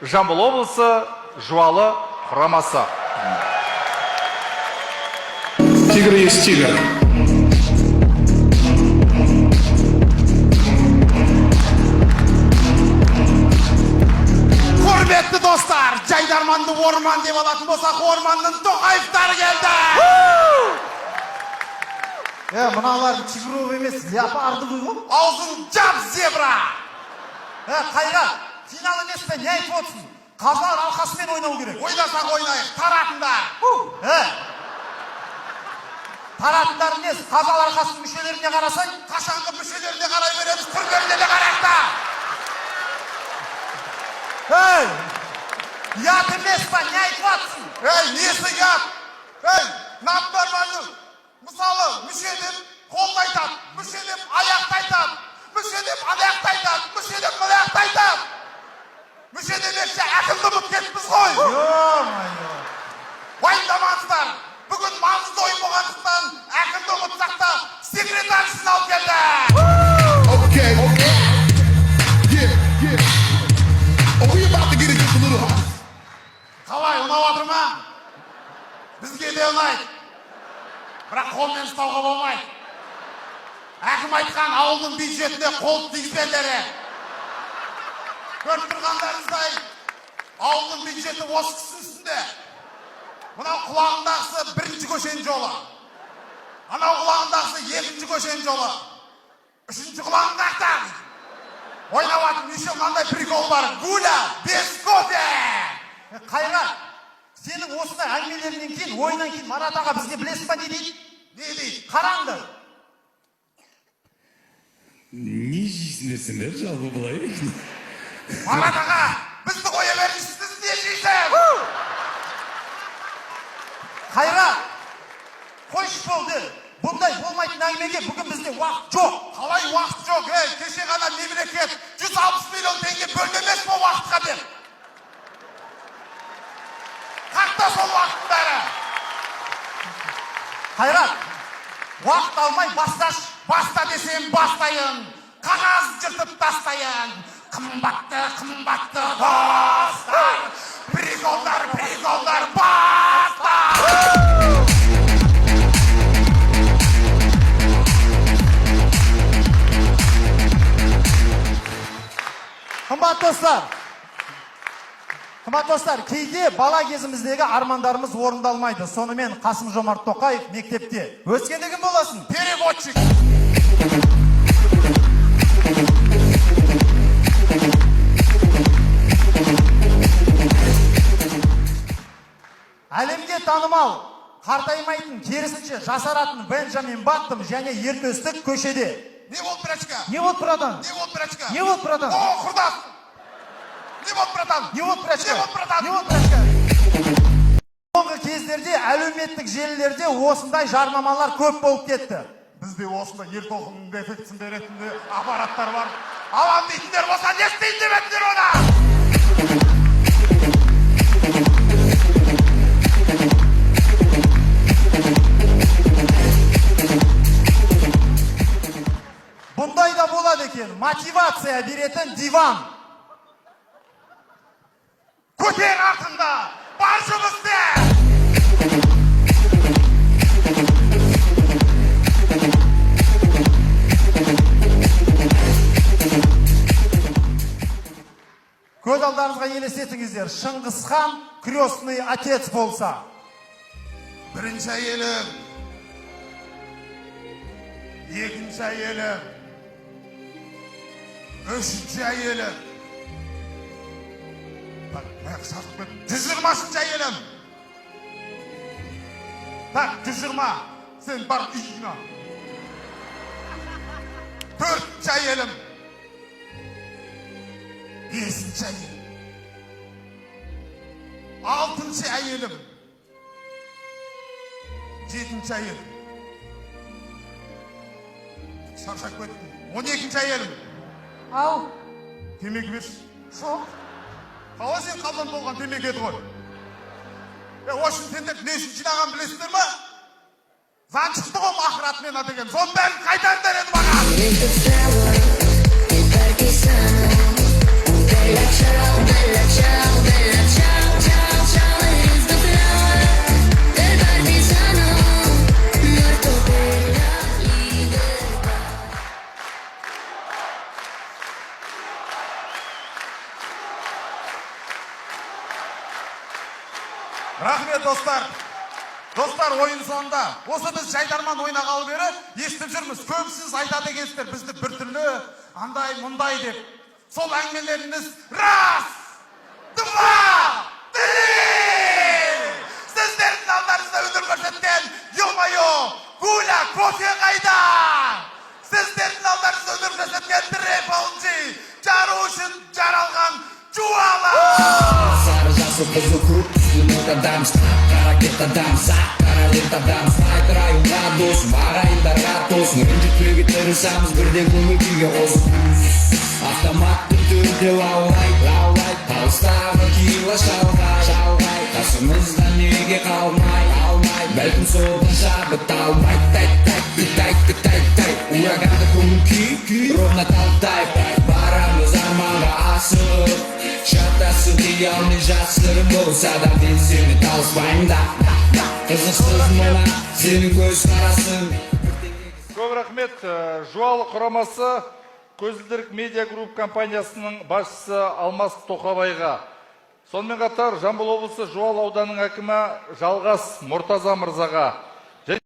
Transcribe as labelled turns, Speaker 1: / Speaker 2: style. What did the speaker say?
Speaker 1: Жамбыл облысы Жуалы құрамасы.
Speaker 2: Тигр есть тигр.
Speaker 3: Құрметті достар, жайдарманды орман деп алатын болсақ, орманның Тоқаевтары келді.
Speaker 4: Мыналар тигров емес, леопарды ғой.
Speaker 3: Аузын жап, зебра.
Speaker 4: Қайрат, финал емес пе, не айтып отырсың? Қазылар алқасымен ойнау керек.
Speaker 3: Ойнасақ ойнайық, таратыңдар.
Speaker 4: Таратыңдар емес, қазылар алқасының мүшелеріне қарасаң,
Speaker 3: Қашанғы мүшелеріне қарай береміз, түргеніне де қарақта.
Speaker 4: Ят емес па, не айтып отырсың?
Speaker 3: Несі ят? Нормальный. Мысалы, мүше деп қолды айтады, мүше деп аяқты айтады, мүше деп аяқты айтады, мүше деп аяқты айтады. Мүше демекші әкімді ұмыт кетіппіз ғой. Уайымдамаңыздар. Бүгін маңызды ойын болғандықтан әкімді ұмытсақ та секретаршысын алып келді. Қалай, ұнап отыр ма? Бізге де ұнайды. Бірақ қолмен ұстауға болмайды. Әкім айтқан ауылдың бюджетіне қол тигізбеңдері. Көріп тұрғандарыңыздай, ауылдың бюджеті осы кісінің үстінде. Мынау құлағындағысы бірінші көшен жолы. Анау құлағындағысы екінші көшен жолы. Үшінші құлағын қақтар. Ойнап атып, неше қандай прикол бар. Гуля, без кофе.
Speaker 4: Қайрат, сенің осындай әңгімелерінен кейін, ойынан кейін Марат аға бізге білесіз ба не дейді?
Speaker 3: Не дейді?
Speaker 4: Қараңдар.
Speaker 2: Не жейсіңдер, жалпы былай.
Speaker 3: Марат аға, бізді қоя беріңіз, сіз не жейсің?
Speaker 4: Қайрат, қойшы болды. Бұндай болмайтын әңгімеге бүгін бізде уақыт жоқ.
Speaker 3: Қалай уақыт жоқ? Кеше ғана мемлекет 160 миллион теңге бөлмемес по уақытқа деп. Қақта сол уақыттың бәрі.
Speaker 4: Қайрат, уақыт алмай басташ.
Speaker 3: Баста десем бастайын, қағаз жыртып тастайын. Қымбатты достар, приколдар, баста.
Speaker 4: Қымбат достар, кейде бала кезіміздегі армандарымыз орындалмайды. Сонымен Қасым-Жомарт Тоқаев мектепте. Өскенде кім боласың?
Speaker 3: Переводчик.
Speaker 4: Әлемге танымал, қартаймайтын, керісінше жасаратын Бенджамин Баттон және ертөстік көшеде.
Speaker 3: Не болды, брачка?
Speaker 4: Не болды, братан?
Speaker 3: Не болды, брачка?
Speaker 4: Не болды, братан?
Speaker 3: О, құрдас! Не болды, братан?
Speaker 4: Не болды, брачка?
Speaker 3: Не болды, братан?
Speaker 4: Не болды, брачка? Соңғы кездерде әлеуметтік желілерде осындай жарнамалар көп болып кетті.
Speaker 3: Бізде осында ер тоқымның дефектісін беретінде аппараттар бар. Алам дейтіндер болса, не істейін деп едіңдер оны?
Speaker 4: Бұндай да болады екен. Мотивация беретін диван.
Speaker 3: Көтер артында, бар жұмысты!
Speaker 4: Көз алдарыңызға елестетіңіздер. Шыңғысхан крестный отец болса.
Speaker 3: Бірінші әйелім, екінші әйелім, үшінші әйелім. Так, сартып кет. 120-шыншы әйелім. Так, 120. Сен бар үйіне. Төртінші әйелім. Бесінші әйелім. Алтыншы әйелім. Жетінші әйелім. Шаршап кеттім. 12-ші әйелім.
Speaker 4: Ау,
Speaker 3: Темекі берші.
Speaker 4: жоқ.
Speaker 3: Қала сен қалдан болған темекі еді ғой. Осыны сендер не үшін жинаған білесіңдер ма? Заң шықты ғой ақыратымен деген. Соның бәрін қайтарыңдар еді маған. Рахмет, достар. Достар, ойын соңында. Осы біз жайдарман ойнағалы бері естіп жүрміз. Көбісіз айтады екенсіздер бізді біртүрлі, андай, мұндай деп. Сол әңгімелеріңіз рас! Два! Три! Сіздердің алдарыңызда өнер көрсеткен Ё-моё! Гуля, кофе қайда? Сіздердің алдарыңызда өнер көрсеткен Тіреп Алынжи, жару үшін жаралған Жуалы!
Speaker 5: Сары жасыл қызыл көк түсті нөт адам, қаракет адам, сақ қаралет адам, снайпер айынға дос, ағайындарға тосын, ренжітпеуге тырысамыз, бірден көңіл күйге қосып. Автоматты түрде лаулай, алыстағы кила шалғай, қасымызда неге қалмай, бәлкім содан шабыт алмай, тай, ураганды көңіл күй, ровно талтай, барамыз арманға асып, шатасы дей алмай жасырын болса да, мен сені талыспайым да, қызықсыз мына сенің көз қарасың.
Speaker 1: Көп рахмет. Жуалы құрамасы Көзілдірік медиа групп компаниясының басшысы Алмас Тоқабайға. Сонымен қатар Жамбыл облысы Жуалы ауданының әкімі Жалғас Мұртаза мырзаға.